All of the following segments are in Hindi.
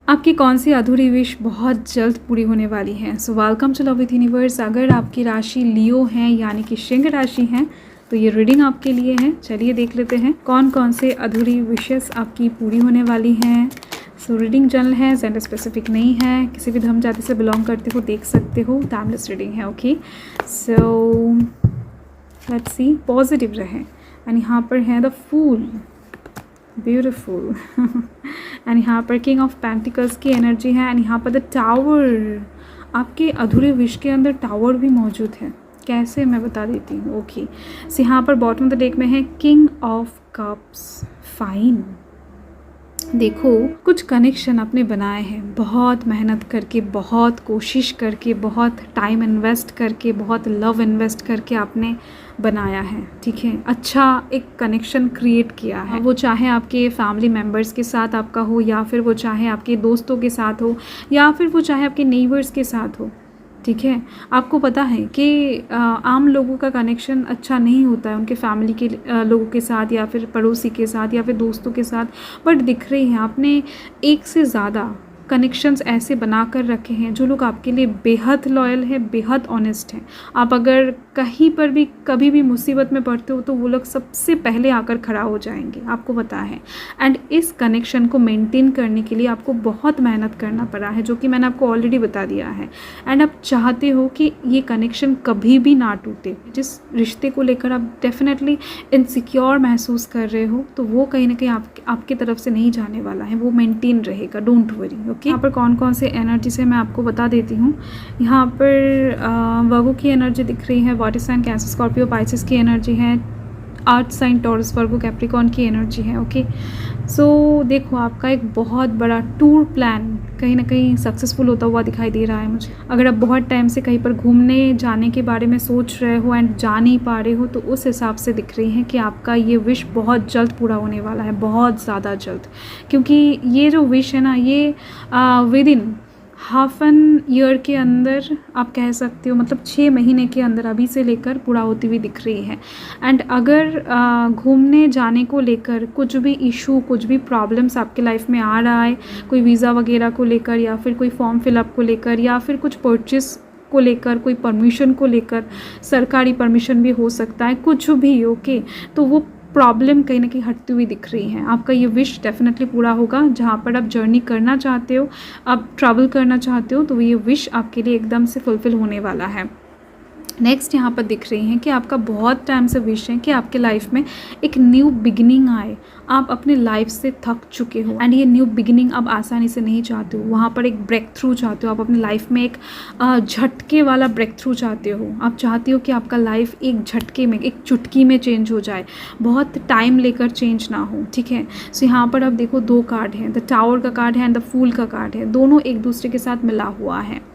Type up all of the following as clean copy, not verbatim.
आपकी कौन सी अधूरी विश बहुत जल्द पूरी होने वाली है? So welcome to love with universe. अगर आपकी राशि लियो है यानी कि सिंह राशि है तो ये रीडिंग आपके लिए है। चलिए देख लेते हैं कौन कौन से अधूरी विशेस आपकी पूरी होने वाली हैं। सो रीडिंग जनरल है, जेंडर स्पेसिफिक नहीं है, किसी भी धर्म जाति से बिलोंग करते हो देख सकते हो, टाइमलेस रीडिंग है। Okay, so let's see, positive रहे। एंड यहाँ पर है द फूल, ब्यूटिफुल एंड यहाँ पर किंग ऑफ पेंटिकल्स की एनर्जी है। एंड यहाँ पर द टावर, आपके अधूरे विश के अंदर टावर भी मौजूद है। कैसे, मैं बता देती हूँ। ओके, सो यहाँ पर बॉटम ऑफ द डेक में है किंग ऑफ कप्स। फाइन, देखो कुछ कनेक्शन आपने बनाए हैं बहुत मेहनत करके, बहुत कोशिश करके, बहुत टाइम इन्वेस्ट करके, बहुत लव इन्वेस्ट करके आपने बनाया है। ठीक है, अच्छा एक कनेक्शन क्रिएट किया है। वो चाहे आपके फैमिली मेम्बर्स के साथ आपका हो, या फिर वो चाहे आपके दोस्तों के साथ हो, या फिर वो चाहे आपके नेबर्स के साथ हो। ठीक है, आपको पता है कि आम लोगों का कनेक्शन अच्छा नहीं होता है उनके फैमिली के लोगों के साथ, या फिर पड़ोसी के साथ, या फिर दोस्तों के साथ। बट दिख रही है आपने एक से ज़्यादा कनेक्शंस ऐसे बना कर रखे हैं जो लोग आपके लिए बेहद लॉयल है, बेहद ऑनेस्ट हैं। आप अगर कहीं पर भी कभी भी मुसीबत में पड़ते हो तो वो लोग सबसे पहले आकर खड़ा हो जाएंगे, आपको पता है। एंड इस कनेक्शन को मेंटेन करने के लिए आपको बहुत मेहनत करना पड़ा है, जो कि मैंने आपको ऑलरेडी बता दिया है। एंड आप चाहते हो कि ये कनेक्शन कभी भी ना टूटे। जिस रिश्ते को लेकर आप डेफिनेटली इनसिक्योर महसूस कर रहे हो तो वो कहीं ना कहीं आपके तरफ से नहीं जाने वाला है, वो मेंटेन रहेगा, डोंट वरी। ओके, यहाँ पर कौन कौन से एनर्जी से मैं आपको बता देती हूँ। यहाँ पर वर्गो की एनर्जी दिख रही है, water sign Cancer Scorpio Pisces की एनर्जी है, earth sign Taurus Virgo Capricorn की एनर्जी है। ओके, सो देखो आपका एक बहुत बड़ा टूर प्लान कहीं ना कहीं सक्सेसफुल होता हुआ दिखाई दे रहा है मुझे। अगर आप बहुत टाइम से कहीं पर घूमने जाने के बारे में सोच रहे हो एंड जा नहीं पा रहे हो तो उस हिसाब से दिख रही है कि आपका ये विश बहुत जल्द पूरा होने वाला है, बहुत ज़्यादा जल्द। क्योंकि ये जो विश है ना, ये with in half an year के अंदर आप कह सकते हो, मतलब 6 महीने के अंदर अभी से लेकर पूरा होती हुई दिख रही है। एंड अगर घूमने जाने को लेकर कुछ भी इशू, कुछ भी प्रॉब्लम्स आपके लाइफ में आ रहा है, कोई वीज़ा वगैरह को लेकर, या फिर कोई फॉर्म फिलअप को लेकर, या फिर कुछ परचेस को लेकर, कोई परमिशन को लेकर, सरकारी परमिशन भी हो सकता है, कुछ भी। ओके, तो वो प्रॉब्लम कहीं ना कहीं हटती हुई दिख रही है। आपका ये विश डेफिनेटली पूरा होगा। जहाँ पर आप जर्नी करना चाहते हो, आप ट्रैवल करना चाहते हो, तो ये विश आपके लिए एकदम से फुलफिल होने वाला है। नेक्स्ट यहाँ पर दिख रही है कि आपका बहुत टाइम से विश है कि आपके लाइफ में एक न्यू बिगिनिंग आए। आप अपने लाइफ से थक चुके हो एंड ये न्यू बिगिनिंग आप आसानी से नहीं चाहते हो। वहाँ पर एक ब्रेक थ्रू चाहते हो, आप अपने लाइफ में एक झटके वाला ब्रेक थ्रू चाहते हो। आप चाहते हो कि आपका लाइफ एक झटके में, एक चुटकी में चेंज हो जाए, बहुत टाइम लेकर चेंज ना हो। ठीक है, सो यहाँ पर आप देखो 2 कार्ड हैं, द टावर का कार्ड है एंड द फूल का कार्ड है। दोनों एक दूसरे के साथ मिला हुआ है।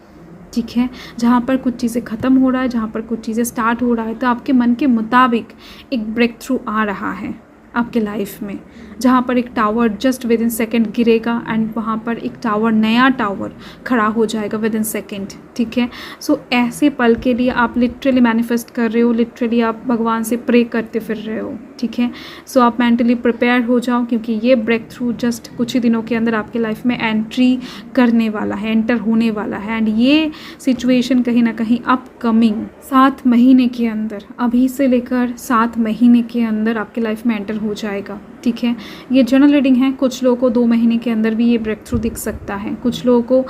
ठीक है, जहाँ पर कुछ चीज़ें ख़त्म हो रहा है, जहाँ पर कुछ चीज़ें स्टार्ट हो रहा है, तो आपके मन के मुताबिक एक ब्रेक थ्रू आ रहा है आपके लाइफ में, जहाँ पर एक tower just with in second गिरेगा एंड वहाँ पर एक टावर, नया टावर खड़ा हो जाएगा विद इन सेकेंड। ठीक है, सो ऐसे पल के लिए आप लिटरली मैनिफेस्ट कर रहे हो, लिटरली आप भगवान से प्रे करते फिर रहे हो। ठीक है, सो आप मेंटली प्रिपेयर हो जाओ, क्योंकि ये ब्रेक थ्रू जस्ट कुछ ही दिनों के अंदर आपके लाइफ में एंट्री करने वाला है, एंटर होने वाला है। एंड ये सिचुएशन कहीं ना कहीं अपकमिंग 7 महीने के अंदर, अभी से लेकर 7 महीने के अंदर आपके लाइफ में एंटर हो जाएगा। ठीक है, ये जनरल रीडिंग है। कुछ लोगों को 2 महीने के अंदर भी ये ब्रेक थ्रू दिख सकता है, कुछ लोगों को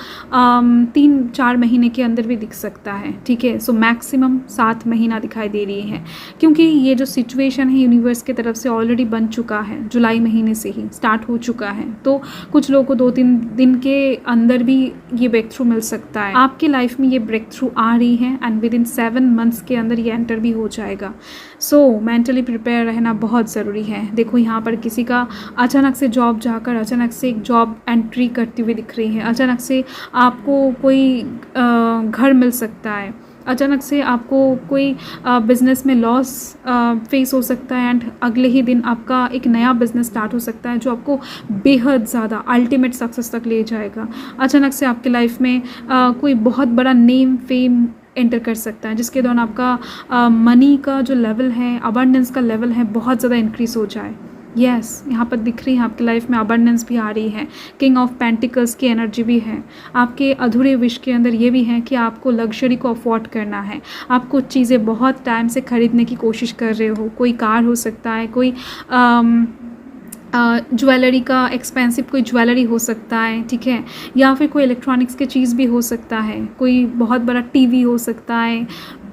3-4 महीने के अंदर भी दिख सकता है। ठीक है, सो मैक्सिमम 7 महीना दिखाई दे रही है, क्योंकि ये जो सिचुएशन है यूनिवर्स की तरफ से ऑलरेडी बन चुका है, जुलाई महीने से ही स्टार्ट हो चुका है। तो कुछ लोगों को 2-3 दिन के अंदर भी ये ब्रेक थ्रू मिल सकता है। आपके लाइफ में ये ब्रेक थ्रू आ रही है एंड विद इन 7 मंथ्स के अंदर ये एंटर भी हो जाएगा। सो मेंटली प्रिपेयर रहना बहुत ज़रूरी है। देखो यहाँ पर किसी का अचानक से जॉब जाकर अचानक से एक जॉब एंट्री करती हुई दिख रही है, अचानक से आपको कोई घर मिल सकता है, अचानक से आपको कोई बिज़नेस में लॉस फेस हो सकता है एंड अगले ही दिन आपका एक नया बिज़नेस स्टार्ट हो सकता है जो आपको बेहद ज़्यादा अल्टीमेट सक्सेस तक ले जाएगा। अचानक से आपके लाइफ में कोई बहुत बड़ा नेम फेम एंटर कर सकता है, जिसके दौरान आपका मनी का जो लेवल है, अबंडेंस का लेवल है, बहुत ज़्यादा इंक्रीज़ हो जाए। यस यहाँ पर दिख रही है आपकी लाइफ में अबंडेंस भी आ रही है, किंग ऑफ पेंटिकल्स की एनर्जी भी है। आपके अधूरे विश के अंदर ये भी है कि आपको लग्जरी को अफोर्ड करना है, आप कुछ चीज़ें बहुत टाइम से खरीदने की कोशिश कर रहे हो, कोई कार हो सकता है, कोई ज्वेलरी का एक्सपेंसिव कोई ज्वेलरी हो सकता है, ठीक है, या फिर कोई इलेक्ट्रॉनिक्स की चीज़ भी हो सकता है, कोई बहुत बड़ा टीवी हो सकता है,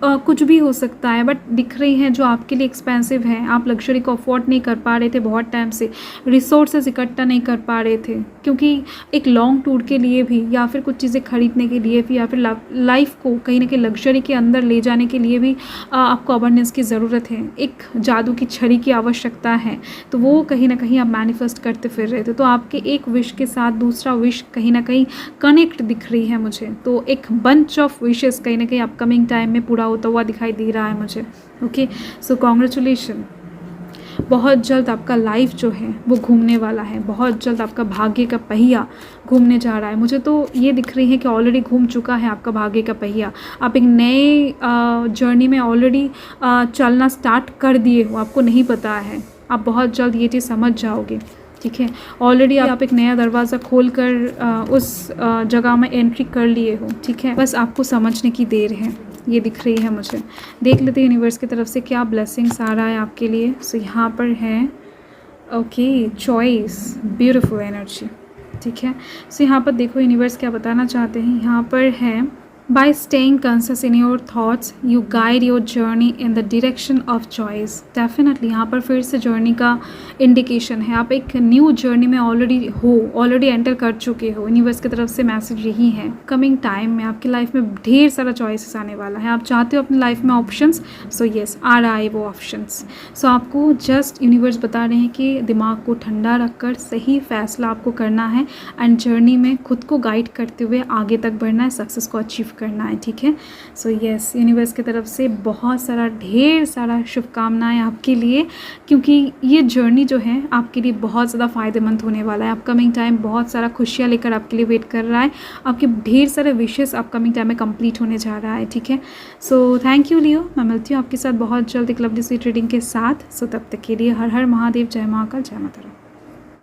कुछ भी हो सकता है, बट दिख रही हैं जो आपके लिए एक्सपेंसिव है, आप लग्जरी को अफोर्ड नहीं कर पा रहे थे बहुत टाइम से, रिसोर्सेज इकट्ठा नहीं कर पा रहे थे, क्योंकि एक लॉन्ग टूर के लिए भी या फिर कुछ चीज़ें खरीदने के लिए भी या फिर लाइफ को कहीं ना कहीं लग्जरी के अंदर ले जाने के लिए भी आपको अबंडेंस की ज़रूरत है, एक जादू की छड़ी की आवश्यकता है, तो वो कहीं ना कहीं आप मैनिफेस्ट करते फिर रहे थे। तो आपके एक विश के साथ दूसरा विश कहीं ना कहीं कनेक्ट दिख रही है मुझे, तो एक बंच ऑफ विशेस कहीं ना कहीं अपकमिंग टाइम में पूरा होता हुआ दिखाई दे रहा है मुझे। ओके, सो कॉन्ग्रेचुलेशन, बहुत जल्द आपका लाइफ जो है वो घूमने वाला है, बहुत जल्द आपका भाग्य का पहिया घूमने जा रहा है। मुझे तो ये दिख रही है कि ऑलरेडी घूम चुका है आपका भाग्य का पहिया, आप एक नए जर्नी में ऑलरेडी चलना स्टार्ट कर दिए हो, आपको नहीं पता है, आप बहुत जल्द ये चीज़ समझ जाओगे, ठीक है। ऑलरेडी आप एक नया दरवाज़ा खोल कर उस जगह में एंट्री कर लिए हो, ठीक है, बस आपको समझने की देर है, ये दिख रही है मुझे। देख लेते हैं यूनिवर्स की तरफ से क्या ब्लेसिंग्स आ रहा है आपके लिए। सो यहाँ पर है ओके चॉइस, ब्यूटीफुल एनर्जी, ठीक है। सो यहाँ पर देखो यूनिवर्स क्या बताना चाहते हैं, यहाँ पर है By staying conscious in your thoughts, you guide your journey in the direction of choice. Definitely यहाँ पर फिर से जर्नी का इंडिकेशन है, आप एक न्यू जर्नी में ऑलरेडी एंटर कर चुके हो। यूनिवर्स की तरफ से मैसेज यही है, कमिंग टाइम में आपकी लाइफ में ढेर सारा चॉइसेस आने वाला है। आप चाहते हो अपनी लाइफ में ऑप्शंस, सो यस आ रहा है वो ऑप्शंस। सो आपको जस्ट यूनिवर्स बता रहे हैं कि दिमाग को ठंडा रखकर सही फैसला आपको करना है एंड जर्नी में खुद को गाइड करते हुए आगे तक बढ़ना है, सक्सेस को अचीव करना है, ठीक है। सो यस यूनिवर्स की तरफ से बहुत सारा ढेर सारा शुभकामनाएं आपके लिए, क्योंकि ये जर्नी जो है आपके लिए बहुत ज़्यादा फ़ायदेमंद होने वाला है। अपकमिंग टाइम बहुत सारा खुशियाँ लेकर आपके लिए वेट कर रहा है, आपके ढेर सारे विशेस अपकमिंग टाइम में कंप्लीट होने जा रहा है, ठीक है। सो थैंक यू लियो, मैं मिलती हूँ आपके साथ बहुत जल्द एक लवली सी ट्रेडिंग के साथ। सो तब तक के लिए हर हर महादेव, जय महाकाल, जय माता दी।